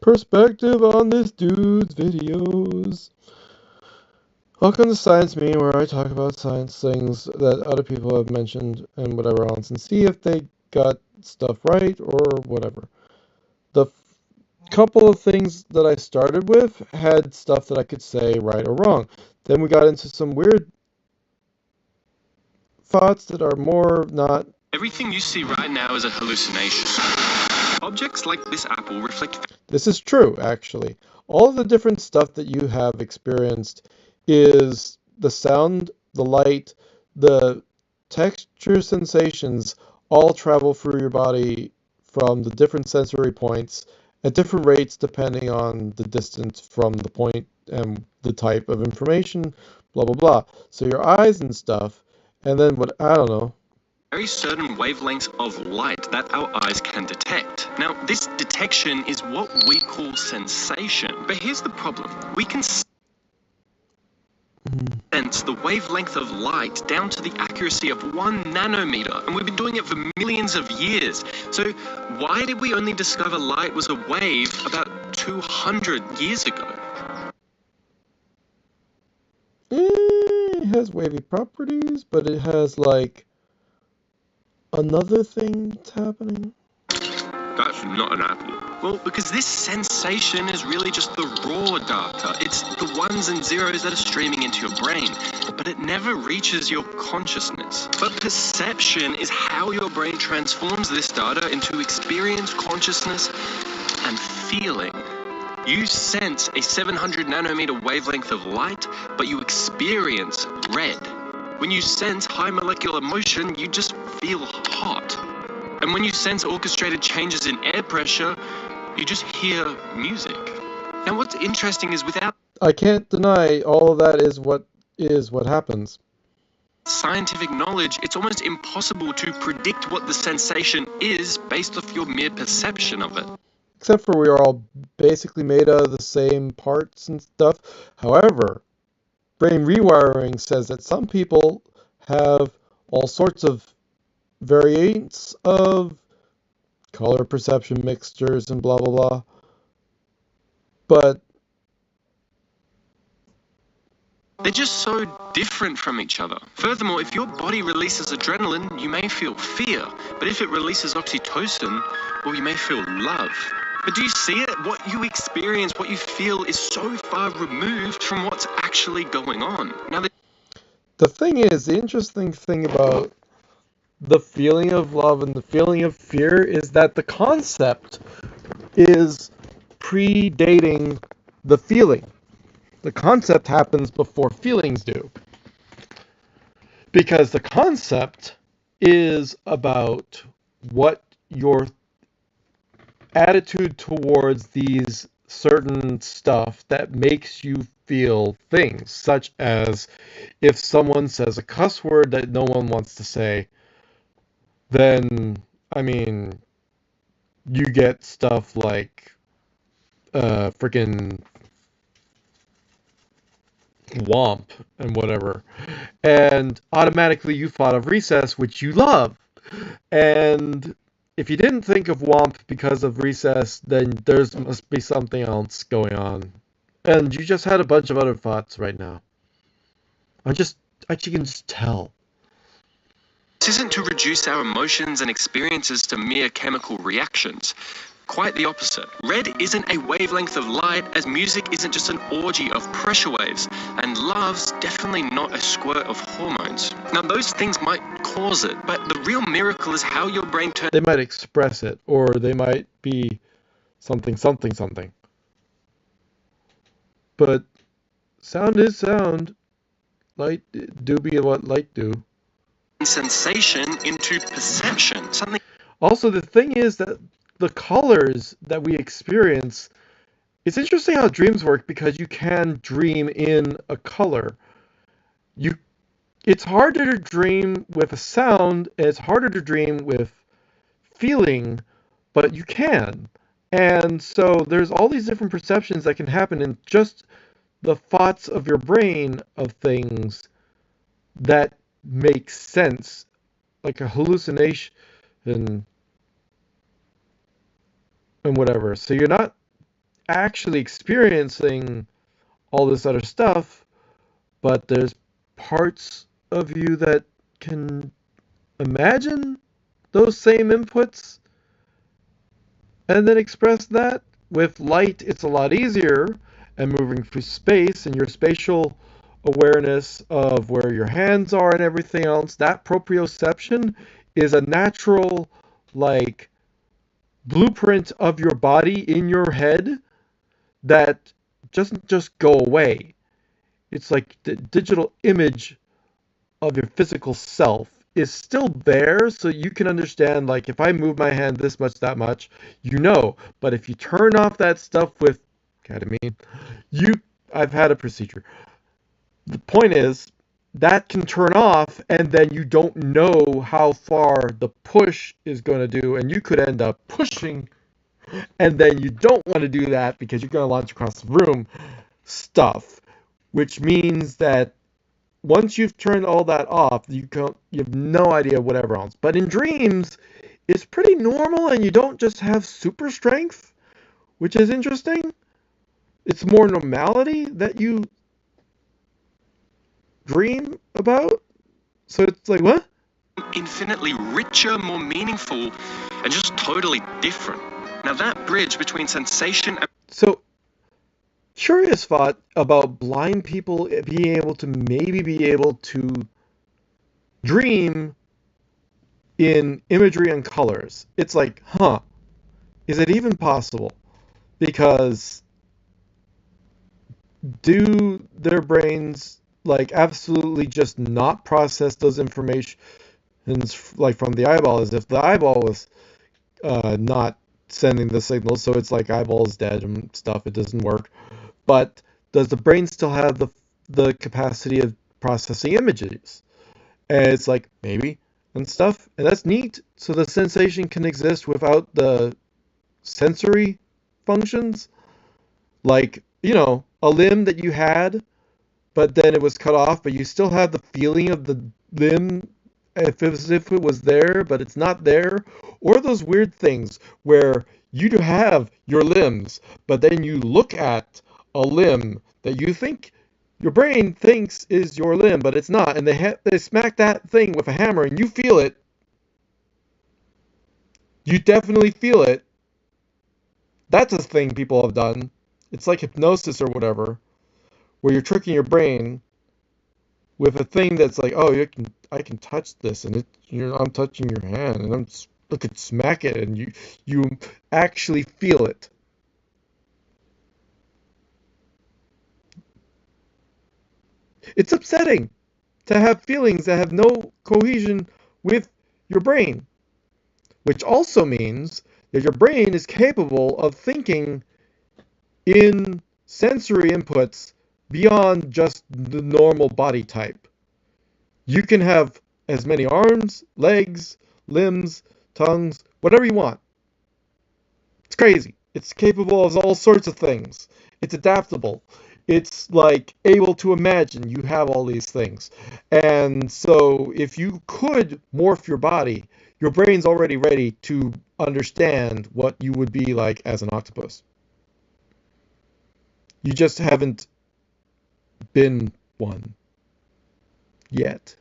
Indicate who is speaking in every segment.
Speaker 1: perspective on this dude's videos. Welcome to Science Me, where I talk about science things that other people have mentioned and whatever else, and see if they got stuff right or whatever. The couple of things that I started with had stuff that I could say right or wrong. Then we got into some weird thoughts that are more not.
Speaker 2: Everything you see right now is a hallucination. Objects like this apple reflect.
Speaker 1: This is true, actually. All of the different stuff that you have experienced is the sound, the light, the texture sensations all travel through your body from the different sensory points at different rates depending on the distance from the point and the type of information, blah, blah, blah. So your eyes and stuff, and then what, I don't know.
Speaker 2: Very certain wavelengths of light that our eyes can detect. Now, this detection is what we call sensation. But here's the problem. We can sense the wavelength of light down to the accuracy of 1 nanometer, and we've been doing it for millions of years. So why did we only discover light was a wave about 200 years ago?
Speaker 1: It has wavy properties, but it has like another thing that's happening.
Speaker 2: That's not an apple. Well, because this sensation is really just the raw data. It's the ones and zeros that are streaming into your brain, but it never reaches your consciousness. But perception is how your brain transforms this data into experience, consciousness, and feeling. You sense a 700 nanometer wavelength of light, but you experience red. When you sense high molecular motion, you just feel hot. And when you sense orchestrated changes in air pressure, you just hear music. Now what's interesting is without
Speaker 1: I can't deny all of that is what happens.
Speaker 2: Scientific knowledge, it's almost impossible to predict what the sensation is based off your mere perception of it.
Speaker 1: Except for we are all basically made out of the same parts and stuff. However, brain rewiring says that some people have all sorts of variants of color perception mixtures and blah blah blah. But
Speaker 2: they're just so different from each other. Furthermore, if your body releases adrenaline, you may feel fear. But if it releases oxytocin, well, you may feel love. But do you see it? What you experience, what you feel is so far removed from what's actually going on. Now,
Speaker 1: the thing is, the interesting thing about the feeling of love and the feeling of fear is that the concept is predating the feeling. The concept happens before feelings do. Because the concept is about what your attitude towards these certain stuff that makes you feel things, such as if someone says a cuss word that no one wants to say, then, I mean, you get stuff like freaking Womp and whatever. And automatically you thought of Recess, which you love. And if you didn't think of Womp because of Recess, then there must be something else going on. And you just had a bunch of other thoughts right now. I can just tell.
Speaker 2: this isn't to reduce our emotions and experiences to mere chemical reactions. Quite the opposite. Red isn't a wavelength of light, as music isn't just an orgy of pressure waves, and love's definitely not a squirt of hormones. Now, those things might cause it, but the real miracle is how your brain turns.
Speaker 1: They might express it, or they might be something, something, something. But sound is sound. Light do be what light do.
Speaker 2: Sensation into perception. Something.
Speaker 1: Also, the thing is that the colors that we experience, it's interesting how dreams work because you can dream in a color. It's harder to dream with a sound, and it's harder to dream with feeling, but you can. And so there's all these different perceptions that can happen in just the thoughts of your brain of things that make sense, like a hallucination and whatever. So you're not actually experiencing all this other stuff, but there's parts of you that can imagine those same inputs and then express that. With light, it's a lot easier, and moving through space and your spatial awareness of where your hands are and everything else, that proprioception is a natural, like, blueprint of your body in your head that doesn't just go away. It's like the digital image of your physical self is still there, so you can understand, like, if I move my hand this much, that much, but if you turn off that stuff with ketamine, you I've had a procedure. The point is that can turn off, and then you don't know how far the push is going to do, and you could end up pushing, and then you don't want to do that because you're going to launch across the room stuff, which means that once you've turned all that off, you have no idea whatever else. But in dreams, it's pretty normal, and you don't just have super strength, which is interesting. It's more normality that you dream about. So it's like, what?
Speaker 2: Infinitely richer, more meaningful, and just totally different. Now that bridge between sensation and...
Speaker 1: So, curious thought about blind people being able to dream in imagery and colors. It's like, is it even possible? Because do their brains like absolutely just not process those informations like from the eyeball, as if the eyeball was not sending the signals, so it's like eyeball's dead and stuff, it doesn't work. But does the brain still have the capacity of processing images? And it's like, maybe, and stuff, and that's neat. So the sensation can exist without the sensory functions, like, a limb that you had, but then it was cut off, but you still have the feeling of the limb as if it was there, but it's not there. Or those weird things where you do have your limbs, but then you look at a limb that you think your brain thinks is your limb, but it's not, and they smack that thing with a hammer, and you feel it. You definitely feel it. That's a thing people have done. It's like hypnosis or whatever, where you're tricking your brain with a thing that's like, oh, I can touch this, and I'm touching your hand, and I could smack it, and you actually feel it. It's upsetting to have feelings that have no cohesion with your brain, which also means that your brain is capable of thinking in sensory inputs beyond just the normal body type. You can have as many arms, legs, limbs, tongues, whatever you want. It's crazy. It's capable of all sorts of things. It's adaptable. It's like able to imagine you have all these things. And so if you could morph your body, your brain's already ready to understand what you would be like as an octopus. You just haven't been one yet.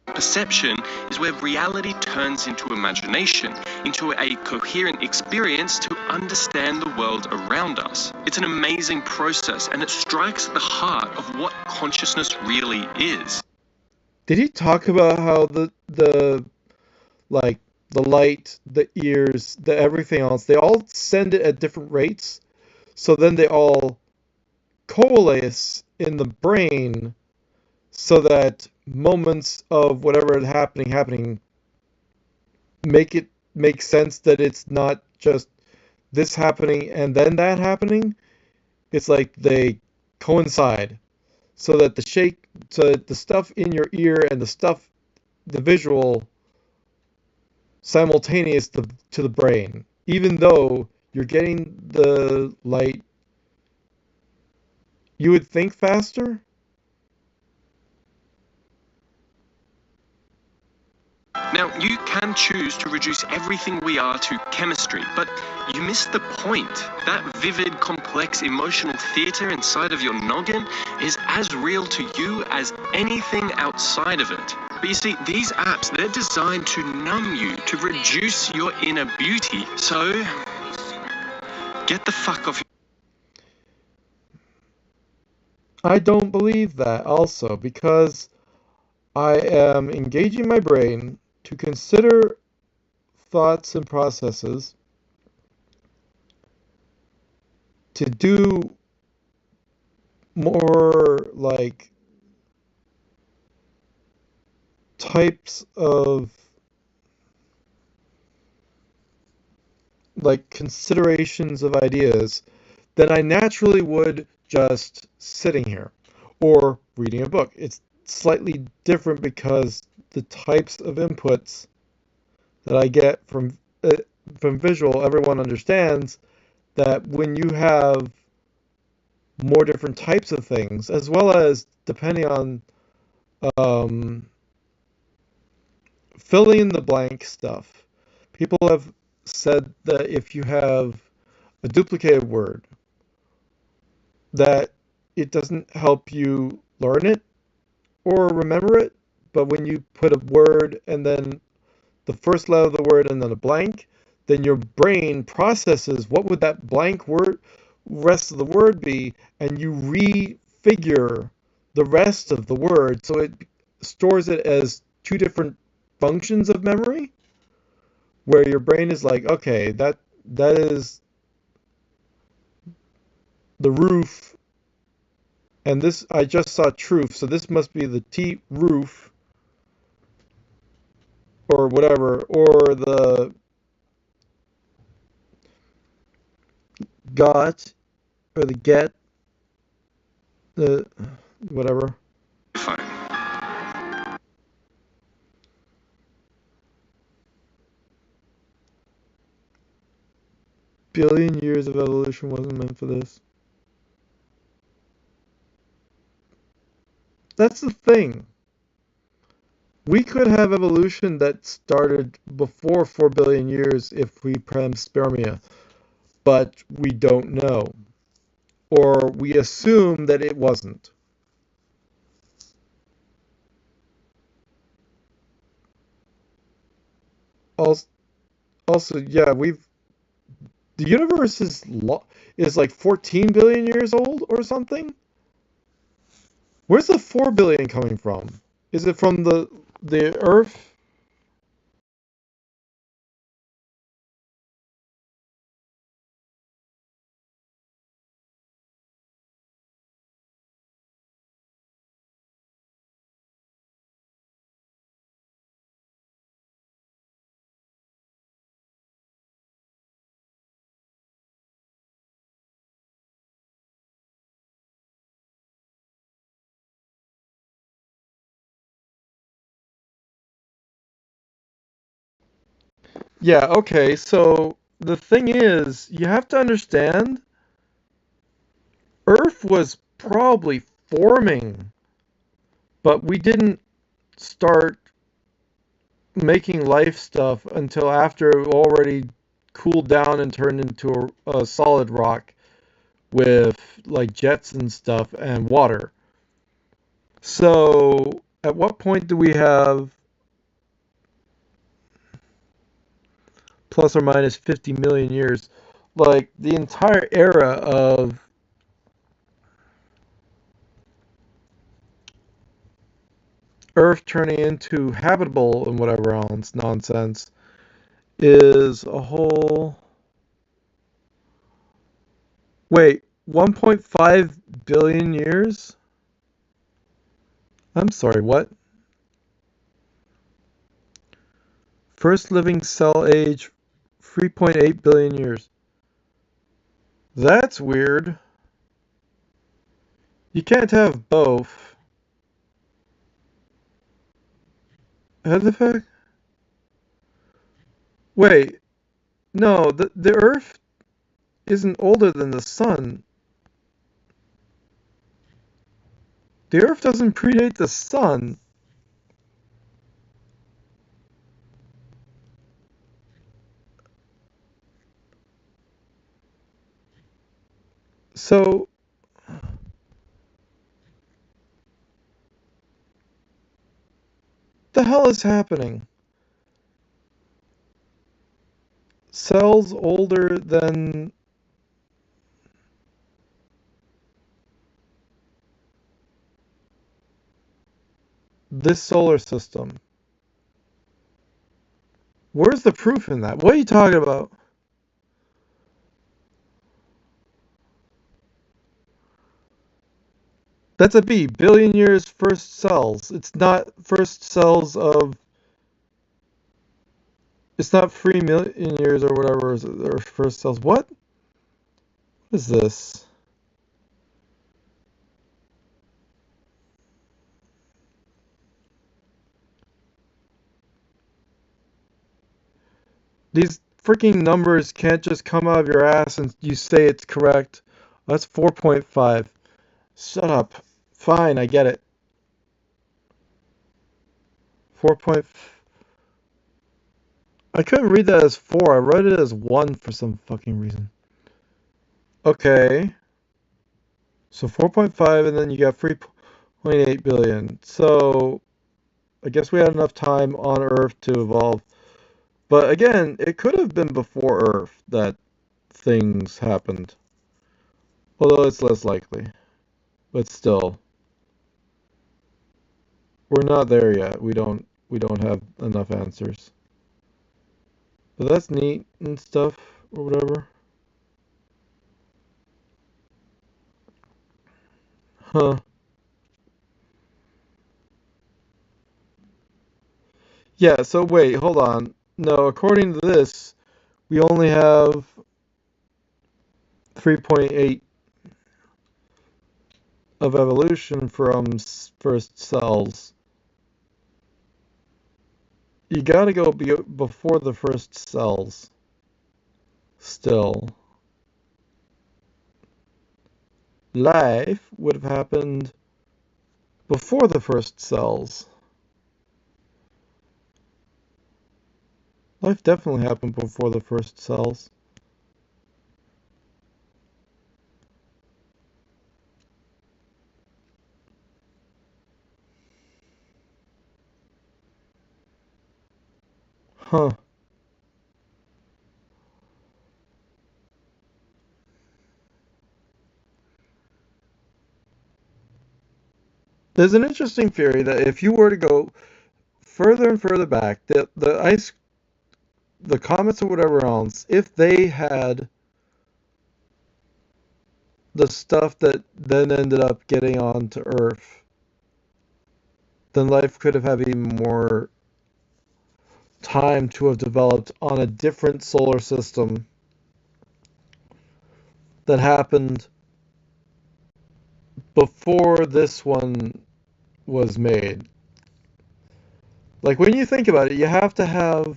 Speaker 2: Perception is where reality turns into imagination, into a coherent experience to understand the world around us. It's an amazing process, and it strikes at the heart of what consciousness really is.
Speaker 1: Did he talk about how the like the light, the ears, the everything else, they all send it at different rates, so then they all coalesce in the brain so that moments of whatever is happening make sense, that it's not just this happening and then that happening. It's like they coincide, so that the stuff in your ear and the visual simultaneous to the brain, even though you're getting the light, you would think faster.
Speaker 2: Now, you can choose to reduce everything we are to chemistry, but you miss the point. That vivid, complex emotional theatre inside of your noggin is as real to you as anything outside of it. But you see, these apps, they're designed to numb you, to reduce your inner beauty. So, get the fuck off.
Speaker 1: I don't believe that also, because I am engaging my brain to consider thoughts and processes, to do more like types of like considerations of ideas than I naturally would just sitting here or reading a book. It's slightly different because the types of inputs that I get from visual, everyone understands that when you have more different types of things, as well as depending on um, filling in the blank stuff. People have said that if you have a duplicated word, that it doesn't help you learn it or remember it, but when you put a word and then the first letter of the word and then a blank, then your brain processes what would that blank word rest of the word be, and you refigure the rest of the word so it stores it as two different functions of memory, where your brain is like, okay, that is the roof, and this I just saw truth, so this must be the T roof or whatever, or the got or the get, the whatever. Billion years of evolution wasn't meant for this. That's the thing. We could have evolution that started before 4 billion years if we panspermia, but we don't know. Or we assume that it wasn't. Also, yeah, the universe is like 14 billion years old or something. Where's the 4 billion coming from? Is it from the Earth? Yeah, okay. So the thing is, you have to understand, Earth was probably forming, but we didn't start making life stuff until after it already cooled down and turned into a solid rock with like jets and stuff and water. So at what point do we have plus or minus 50 million years? Like the entire era of Earth turning into habitable and whatever else nonsense is a whole. Wait, 1.5 billion years? I'm sorry, what? First living cell age 3.8 billion years. That's weird. You can't have both. How the fuck? Wait, no, the Earth isn't older than the Sun. The Earth doesn't predate the Sun. So, the hell is happening? Cells older than this solar system. Where's the proof in that? What are you talking about? That's a B. Billion years first cells. It's not first cells of. It's not 3 million years or whatever. Or first cells. What? What is this? These freaking numbers can't just come out of your ass and you say it's correct. That's 4.5. Shut up. Fine, I get it. 4. I couldn't read that as 4. I wrote it as 1 for some fucking reason. Okay. So 4.5 and then you got 3.8 billion. So I guess we had enough time on Earth to evolve. But again, it could have been before Earth that things happened. Although it's less likely. But still, we're not there yet. We don't have enough answers. But that's neat and stuff or whatever. Huh. Yeah, so wait, hold on. No, according to this, we only have 3.8 of evolution from first cells. You gotta go before the first cells. Still. Life would have happened before the first cells. Life definitely happened before the first cells. Huh. There's an interesting theory that if you were to go further and further back, the comets or whatever else, if they had the stuff that then ended up getting onto Earth, then life could have had even more time to have developed on a different solar system that happened before this one was made. Like when you think about it, you have to have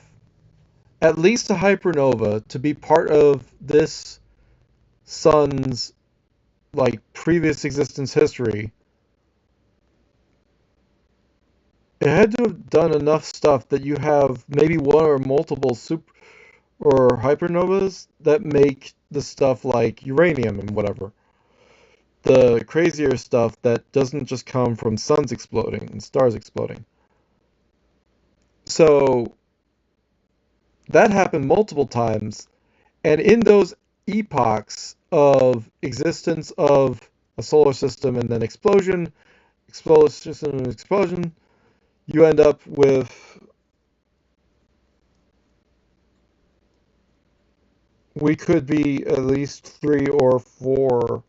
Speaker 1: at least a hypernova to be part of this sun's like previous existence history. It had to have done enough stuff that you have maybe one or multiple super or hypernovas that make the stuff like uranium and whatever. The crazier stuff that doesn't just come from suns exploding and stars exploding. So that happened multiple times, and in those epochs of existence of a solar system and then explosion, explosion, and explosion, you end up with we could be at least 3 or 4,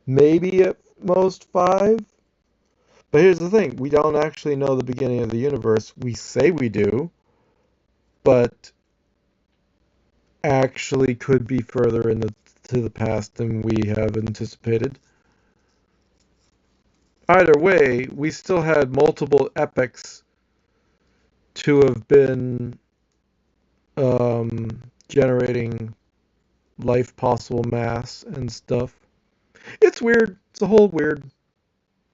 Speaker 1: maybe at most 5. But here's the thing, we don't actually know the beginning of the universe. We say we do, but actually could be further to the past than we have anticipated. Either way, we still had multiple epochs to have been generating life possible mass and stuff. It's weird. It's a whole weird